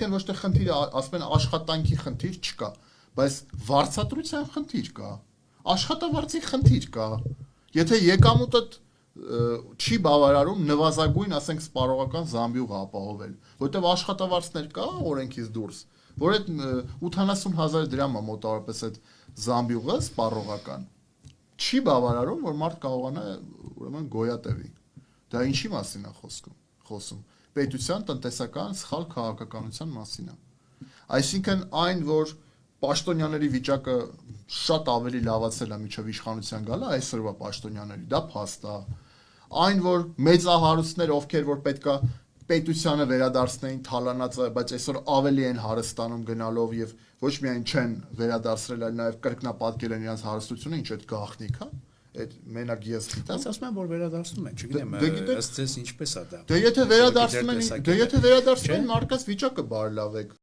Այսինքն ոչ թե խնդիրը, ասում են աշխատանքի խնդիր չկա, բայց վարձատրության խնդիր կա, աշխատավարձի խնդիր կա։ Եթե եկամուտը չի բավարարում նվազագույն, ասենք, սպառողական զամբյուղ ապահովել, որտեղ աշխատավարձներ կա օրենքից դուրս, որ այդ 80,000 դրամ է մոտավորապես այդ զամբյուղը սպառողական, չի բավարարում, որ մարդ կարողանա ուրեմն գոյատևի։ Դա ինչի մասին է խոսում։ Պետության տնտեսական սխալ քաղաքականության մասին է։ Այսինքն այն, որ պաշտոնյաների վիճակը շատ ավելի լավացել է միջև իշխանության գալը, այսօրվա պաշտոնյաների, դա փաստ է։ Այն, որ մեծահարուստներ, ովքեր որ պետքա պետությանը վերադարձնեին թալանած, բայց այսօր ավելի են հարստանում գնալով եւ ոչ միայն չեն վերադարձրել, այլ նաեւ կրկնապատկել են իրենց հարստությունը, ինչ այդ գաղտնիք է։ Այդ մենակ ես գիտեմ։ Ասում են, որ վերադարձնում են, չգիտեմ, ըստ ձեզ ինչպես է դա։ Դե եթե վերադարձնում են, մարդկանց վիճակը բարելավեք։